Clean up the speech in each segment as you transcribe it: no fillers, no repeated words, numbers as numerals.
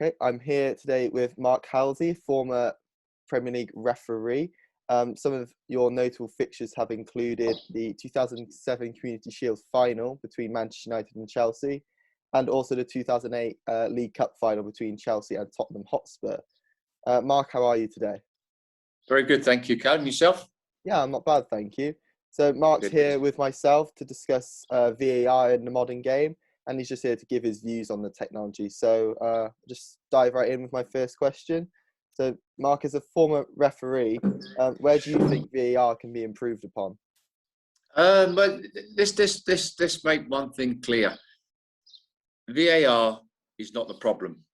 Okay, I'm here today with Mark Halsey, former Premier League referee. Some of your notable fixtures have included the 2007 Community Shield final between Manchester United and Chelsea, and also the 2008 League Cup final between Chelsea and Tottenham Hotspur. Mark, how are you today? Very good, thank you, Callum. Yourself? Yeah, I'm not bad, thank you. So Mark's here with myself to discuss VAR in the modern game, and he's just here to give his views on the technology. So just dive right in with my first question. So Mark, as a former referee, where do you think VAR can be improved upon? But let's make one thing clear. VAR is not the problem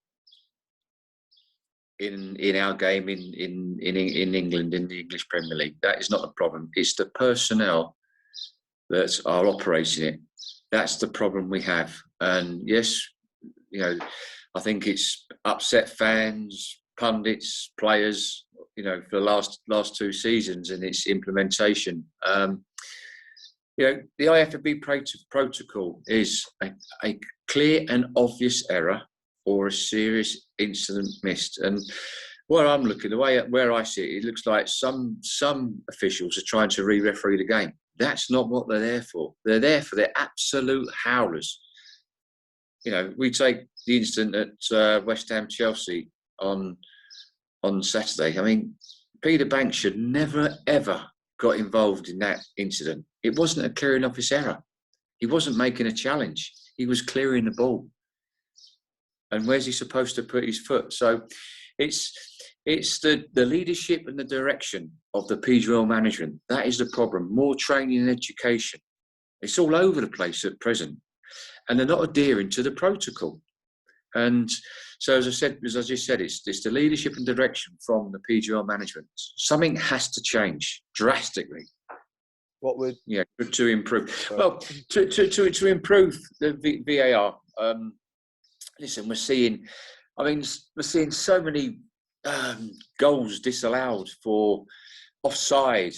in our game in England, in the English Premier League. That is not the problem. It's the personnel that are operating it. That's the problem we have. And yes, you know, I think it's upset fans, pundits, players, you know, for the last two seasons and its implementation. You know, the IFAB protocol is a clear and obvious error or a serious incident missed. And where I'm looking, where I see it, it looks like some officials are trying to re-referee the game. That's not what they're there for. They're there for their absolute howlers. You know, we take the incident at West Ham Chelsea on Saturday. I mean, Peter Banks should never ever got involved in that incident. It wasn't a clearing office error. He wasn't making a challenge. He was clearing the ball. And where's he supposed to put his foot? So it's the leadership and the direction of the PGL management. That is the problem. More training and education. It's all over the place at present. And they're not adhering to the protocol. And so, as I just said, it's the leadership and direction from the PGL management. Something has to change drastically. What would to improve? Sorry. Well, to improve the VAR. Listen, we're seeing so many goals disallowed for offside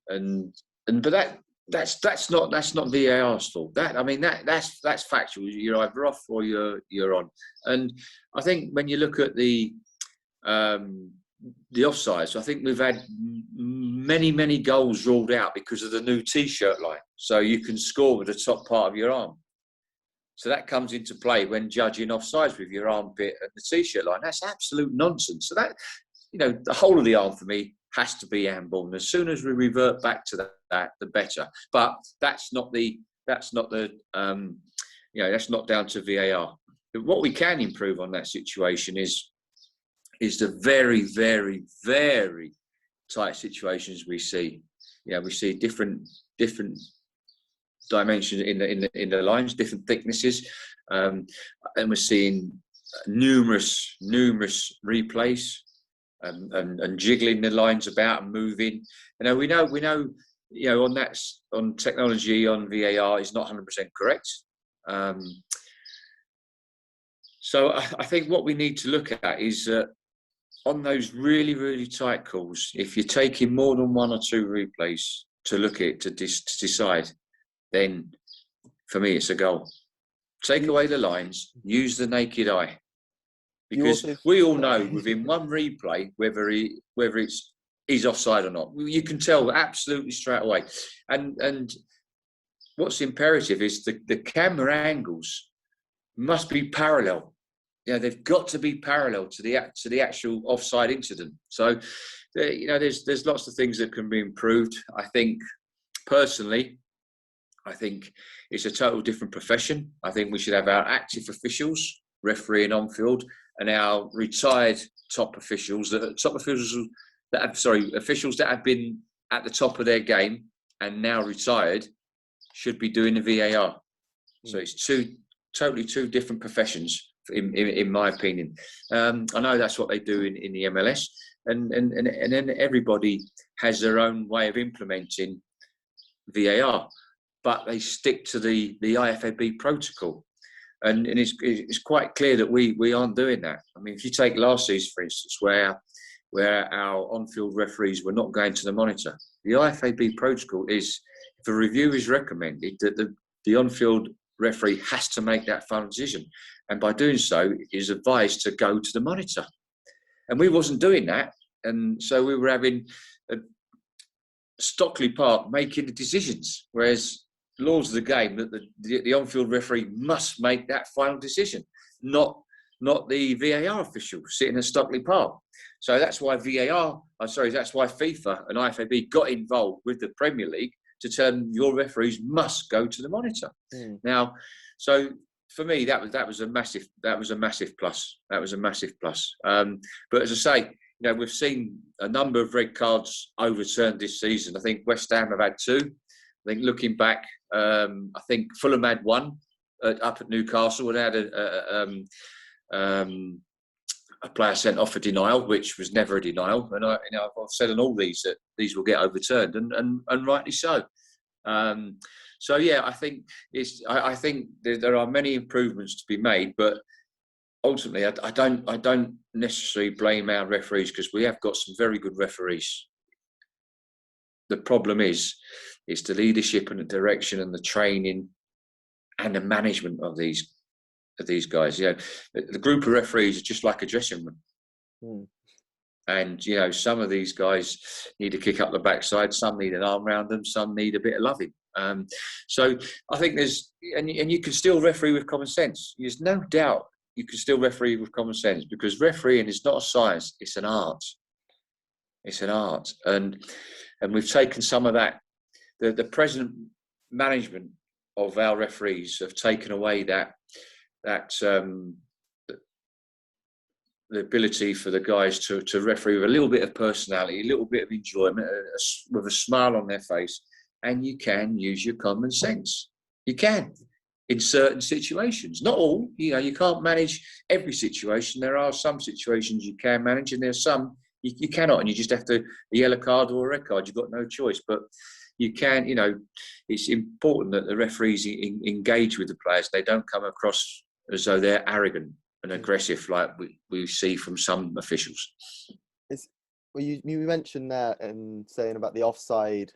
but that's not VAR's fault. That's factual. You're either off or you're on. And I think when you look at the offsides, I think we've had many goals ruled out because of the new T-shirt line. So you can score with the top part of your arm. So that comes into play when judging offsides with your armpit at the T-shirt line. That's absolute nonsense. So that, you know, the whole of the arm for me has to be handball. And as soon as we revert back to that, the better. But that's not down to VAR. But what we can improve on that situation is the very, very, very tight situations we see. Yeah, we see different dimensions in the lines, different thicknesses, and we're seeing numerous replays and jiggling the lines about and moving. You know, we know, you know, on technology on VAR is not 100% correct. So I think what we need to look at is on those really, really tight calls, if you're taking more than one or two replays to look at to decide, then for me it's a goal. Take away the lines, use the naked eye, because we all know within one replay whether he's offside or not. You can tell absolutely straight away. And what's imperative is the camera angles must be parallel. Yeah, they've got to be parallel to the actual offside incident. So, you know, there's lots of things that can be improved. I think personally, it's a total different profession. I think we should have our active officials refereeing on field and our retired officials that have been at the top of their game and now retired should be doing the VAR. So it's totally two different professions, in my opinion. I know that's what they do in the MLS, and then everybody has their own way of implementing VAR, but they stick to the IFAB protocol, and it's quite clear that we aren't doing that. I mean, if you take last season, for instance, where our on-field referees were not going to the monitor, the IFAB protocol is, if a review is recommended, that the on-field referee has to make that final decision. And by doing so, is advised to go to the monitor. And we wasn't doing that. And so we were having Stockley Park making the decisions, whereas laws of the game that the on-field referee must make that final decision, not the VAR official sitting at Stockley Park. So that's why that's why FIFA and IFAB got involved with the Premier League to tell them your referees must go to the monitor. Now, so for me, that was a massive plus. That was a massive plus. But as I say, we've seen a number of red cards overturned this season. I think West Ham have had 2. I think looking back, I think Fulham had 1 up at Newcastle, and had a player sent off for denial, which was never a denial. And I've said on all these that these will get overturned, and rightly so. So yeah, I think I think there are many improvements to be made, but ultimately, I don't necessarily blame our referees, because we have got some very good referees. The problem is the leadership and the direction and the training and the management of these guys. The group of referees are just like a dressing room. And some of these guys need a kick up the backside, some need an arm around them, some need a bit of loving. So I think and you can still referee with common sense. There's no doubt you can still referee with common sense, because refereeing is not a science, it's an art. It's an art. And we've taken some of that. The present management of our referees have taken away that the ability for the guys to referee with a little bit of personality, a little bit of enjoyment, with a smile on their face. And you can use your common sense. You can, in certain situations. Not all. You can't manage every situation. There are some situations you can manage, and there's some you cannot, and you just have to, a yellow card or a red card. You've got no choice. But you can, it's important that the referees engage with the players. They don't come across as though they're arrogant and aggressive like we see from some officials. You mentioned there and saying about the offside,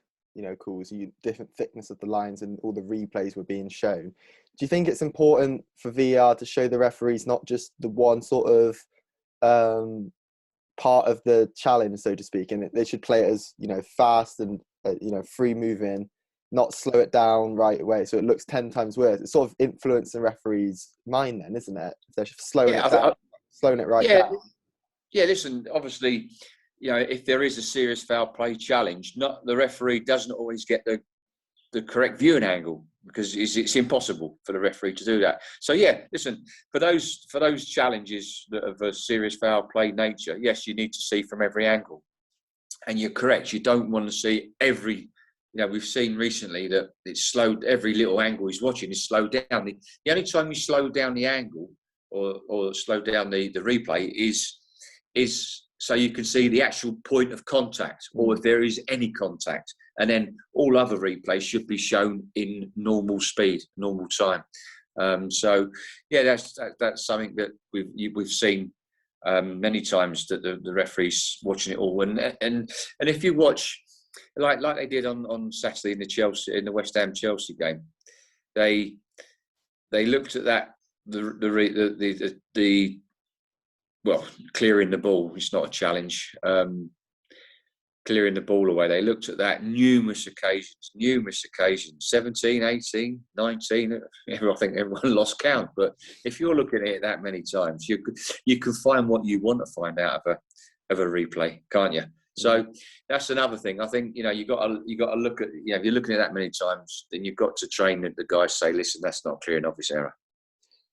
calls, different thickness of the lines and all the replays were being shown. Do you think it's important for VAR to show the referees not just the one sort of part of the challenge, so to speak, and they should play it as fast and free moving, not slow it down right away so it looks 10 times worse? It's sort of influenced the referee's mind then, isn't it? They're slowing it down, slowing it right down. Yeah, listen, obviously, if there is a serious foul play challenge, the referee doesn't always get the correct viewing angle, because it's impossible for the referee to do that. So yeah, listen, for those challenges that of a serious foul play nature, yes, you need to see from every angle. And you're correct, you don't want to see every. We've seen recently that it's slowed. Every little angle he's watching is slowed down. The only time you slow down the angle or slow down the replay is so you can see the actual point of contact, or if there is any contact. And then all other replays should be shown in normal speed, normal time. So yeah, that's something that we've seen many times, that the referees watching it all. And if you watch, like they did on Saturday in the West Ham Chelsea game, they looked at that well, clearing the ball. It's not a challenge. Clearing the ball away. They looked at that numerous occasions, 17, 18, 19. I think everyone lost count. But if you're looking at it that many times, you can find what you want to find out of a replay, can't you? So that's another thing. I think you got to look at, if you're looking at that many times, then you've got to train the guys, say, listen, that's not clear an obvious error.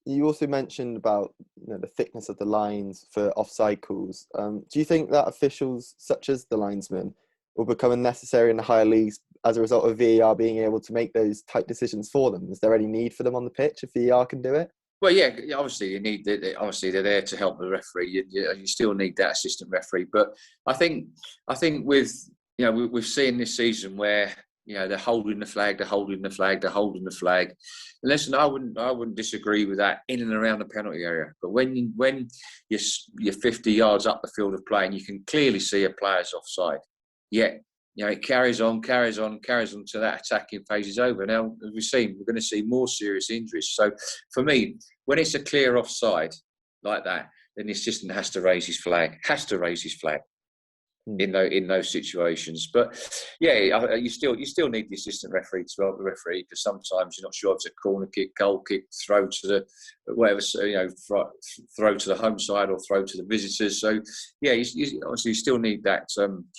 You also mentioned about the thickness of the lines for offside calls. Do you think that officials such as the linesman will become necessary in the higher leagues as a result of VAR being able to make those tight decisions for them? Is there any need for them on the pitch if VAR can do it? Well, yeah, obviously you need. Obviously, they're there to help the referee. You still need that assistant referee. But I think with we've seen this season where they're holding the flag. And listen, I wouldn't disagree with that in and around the penalty area. But when you're 50 yards up the field of play and you can clearly see a player's offside, yet it carries on till that attacking phase is over. Now, as we've seen, we're going to see more serious injuries. So, for me, when it's a clear offside like that, then the assistant has to raise his flag. In those situations. But yeah, you still need the assistant referee to help the referee, because sometimes you're not sure if it's a corner kick, goal kick, throw to the whatever, throw to the home side or throw to the visitors. So yeah, you obviously still need that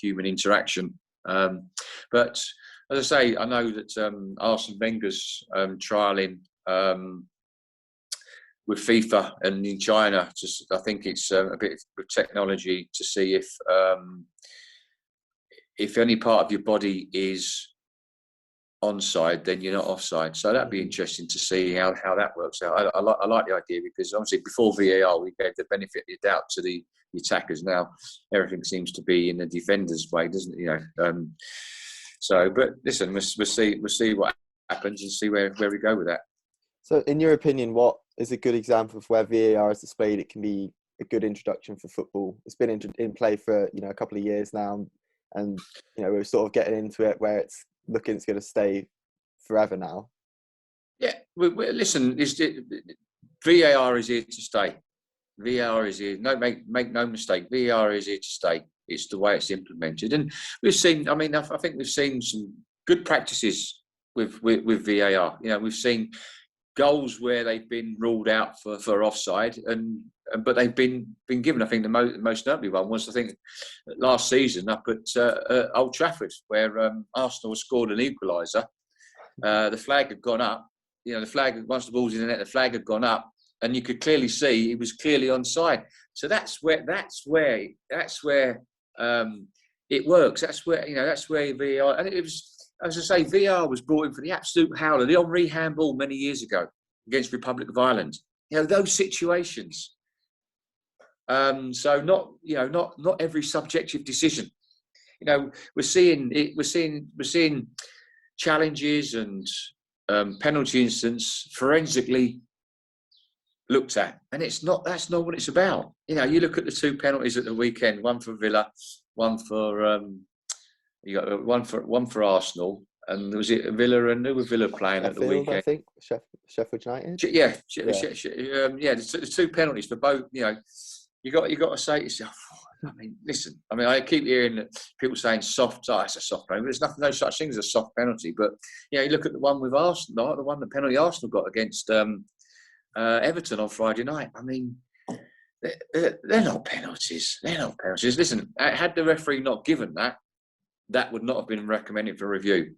human interaction. But as I say, I know that Arsene Wenger's trialling with FIFA and in China, I think it's a bit of technology to see if any part of your body is onside, then you're not offside. So that'd be interesting to see how that works out. I like the idea, because obviously before VAR we gave the benefit of the doubt to the attackers. Now everything seems to be in the defender's way, doesn't it? So, but listen, we'll see what happens and see where we go with that. So, in your opinion, what is a good example of where VAR is displayed? It can be a good introduction for football. It's been in play for a couple of years now, and we're sort of getting into it where it's looking it's going to stay forever now. Yeah, listen, VAR is here to stay. VAR is here. No, make no mistake. VAR is here to stay. It's the way it's implemented, and we've seen. I mean, I think we've seen some good practices with VAR. We've seen goals where they've been ruled out for offside, but they've been given. I think the most notably one was, I think, last season up at Old Trafford, where Arsenal scored an equaliser. The flag had gone up. The flag, once the ball's in the net, the flag had gone up, and you could clearly see it was clearly onside. So that's where it works. That's where VAR, and it was. As I say, VAR was brought in for the absolute howler, the Henri handball many years ago against Republic of Ireland. Those situations. So not every subjective decision. We're seeing challenges and penalty incidents forensically looked at, and that's not what it's about. You look at the two penalties at the weekend, one for Villa, one for. You got one for Arsenal, and was it Villa, and who were Villa playing at the weekend? I think Sheffield United. Yeah, the two penalties for both. You got to say to yourself, I mean, listen. I mean, I keep hearing people saying soft. It's a soft penalty. There's no such thing as a soft penalty. But you look at the one with Arsenal, the penalty Arsenal got against Everton on Friday night. I mean, they're not penalties. They're not penalties. Listen, had the referee not given that would not have been recommended for review.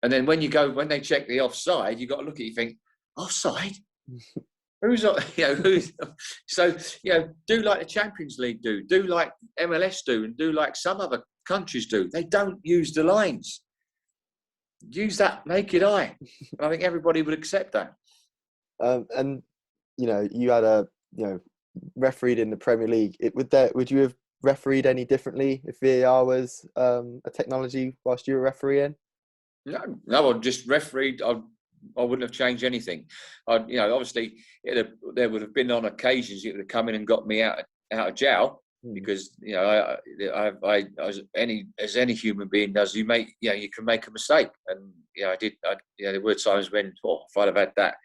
And then when they check the offside, you got to look at it, you think, offside? Who's so do like the Champions League do like MLS do, and do like some other countries do. They don't use the lines. Use that naked eye. I think everybody would accept that. And you had refereed in the Premier League. Would you have refereed any differently if VAR was a technology whilst you were refereeing? No, I just refereed. I wouldn't have changed anything. Obviously, there would have been on occasions it would have come in and got me out of jail, because I as any human being does, you can make a mistake, and I did. There were times when if I'd have had that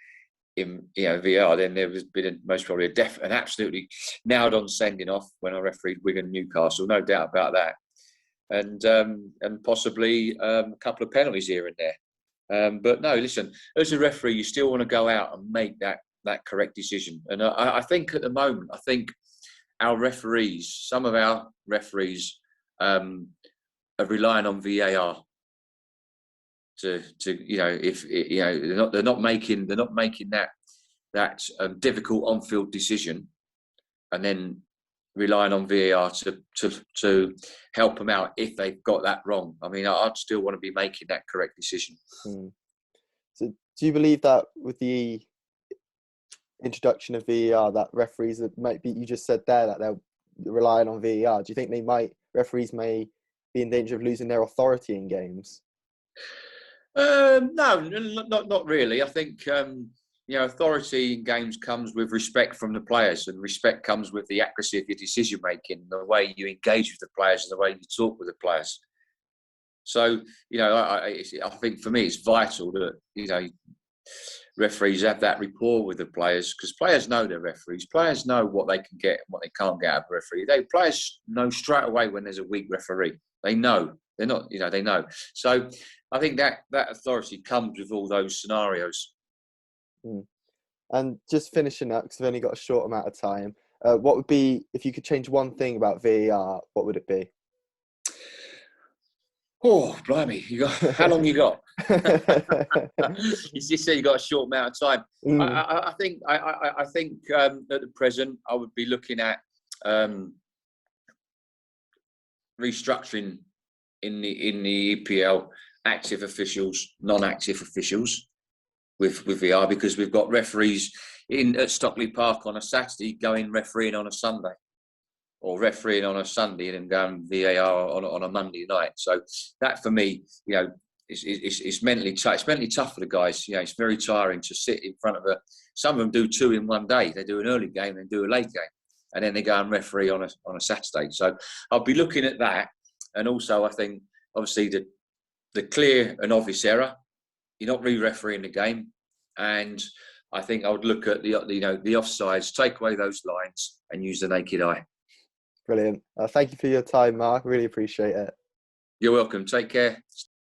in VAR, then there was been most probably an absolutely nailed on sending off when I refereed Wigan Newcastle, no doubt about that, and possibly a couple of penalties here and there. But no, listen, as a referee, you still want to go out and make that correct decision. And I think at the moment, some of our referees are relying on VAR to if they're not making that difficult on-field decision, and then relying on VAR to help them out if they've got that wrong. I mean, I'd still want to be making that correct decision. So, do you believe that with the introduction of VAR, that referees might be? You just said there that they're relying on VAR. Do you think referees may be in danger of losing their authority in games? No, not really. I think authority in games comes with respect from the players, and respect comes with the accuracy of your decision making, the way you engage with the players, and the way you talk with the players. So, I think for me, it's vital that, referees have that rapport with the players, because players know their referees. Players know what they can get and what they can't get out of a referee. Players know straight away when there's a weak referee. They know. They're not, they know. So I think that authority comes with all those scenarios. Mm. And just finishing up, because we've only got a short amount of time, what would be, if you could change one thing about VAR, what would it be? Oh, blimey! How long you got? You just said you got a short amount of time. I think at the present I would be looking at restructuring in the EPL, active officials, non-active officials with VAR, because we've got referees at Stockley Park on a Saturday going refereeing on a Sunday, or refereeing on a Sunday and then going VAR on a Monday night. So that for me, it's mentally tough. It's mentally tough for the guys. It's very tiring to sit in front of some of them do 2 in one day. They do an early game and do a late game, and then they go and referee on a Saturday. So I'll be looking at that. And also I think obviously the clear and obvious error, you're not re-refereeing the game. And I think I would look at the offsides, take away those lines and use the naked eye. Brilliant. Thank you for your time, Mark. Really appreciate it. You're welcome. Take care.